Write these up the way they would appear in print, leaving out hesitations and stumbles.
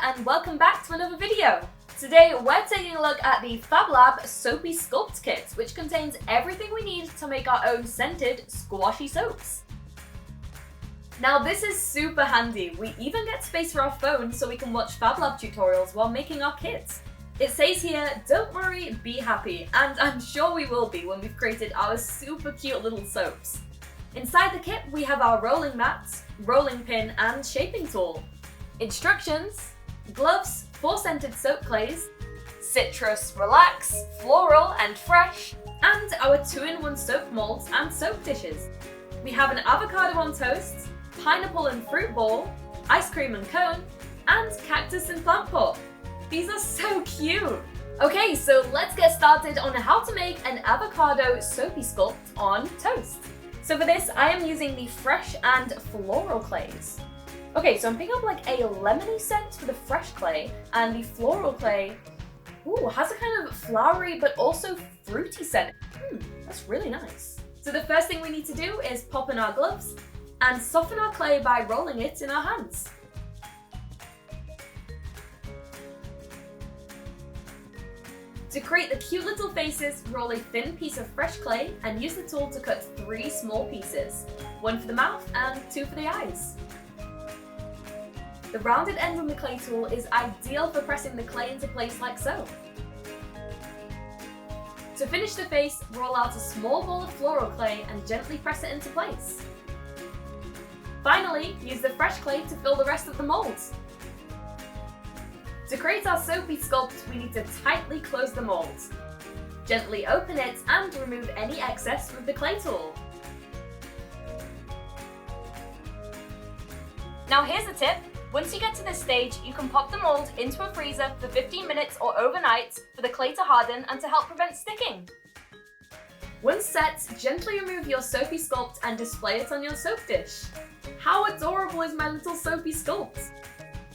and welcome back to another video. Today we're taking a look at the FabLab Soapy Sculpts kit, which contains everything we need to make our own scented, squashy soaps. Now this is super handy. We even get space for our phone so we can watch FabLab tutorials while making our kits. It says here, don't worry, be happy, and I'm sure we will be when we've created our super cute little soaps. Inside the kit we have our rolling mats, rolling pin and shaping tool. Instructions, gloves, 4 scented soap clays, citrus, relax, floral and fresh, and our 2-in-1 soap molds and soap dishes. We have an avocado on toast, pineapple and fruit ball, ice cream and cone, and cactus and plant pot. These are so cute! Okay, so let's get started on how to make an avocado soapy sculpt on toast. So for this, I am using the fresh and floral clays. Okay, so I'm picking up like a lemony scent for the fresh clay, and the floral clay, has a kind of flowery but also fruity scent. That's really nice. So the first thing we need to do is pop in our gloves and soften our clay by rolling it in our hands. To create the cute little faces, roll a thin piece of fresh clay and use the tool to cut 3 small pieces, 1 for the mouth and 2 for the eyes. The rounded end on the clay tool is ideal for pressing the clay into place like so. To finish the face, roll out a small ball of floral clay and gently press it into place. Finally, use the fresh clay to fill the rest of the molds. To create our soapy sculpt, we need to tightly close the mold. Gently open it and remove any excess with the clay tool. Now here's a tip. Once you get to this stage, you can pop the mold into a freezer for 15 minutes or overnight for the clay to harden and to help prevent sticking. Once set, gently remove your soapy sculpt and display it on your soap dish. How adorable is my little soapy sculpt?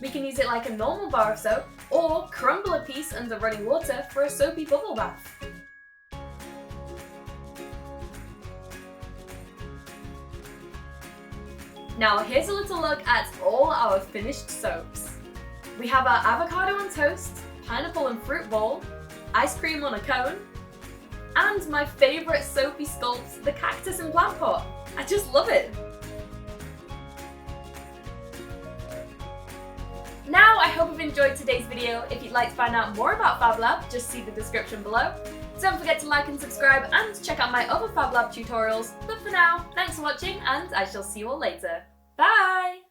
We can use it like a normal bar of soap, or crumble a piece under running water for a soapy bubble bath. Now here's a little look at all our finished soaps. We have our avocado on toast, pineapple and fruit bowl, ice cream on a cone, and my favourite soapy sculpt, the cactus and plant pot. I just love it! Now, I hope you've enjoyed today's video. If you'd like to find out more about FabLab, just see the description below. Don't forget to like and subscribe and check out my other FabLab tutorials. But for now, thanks for watching and I shall see you all later. Bye!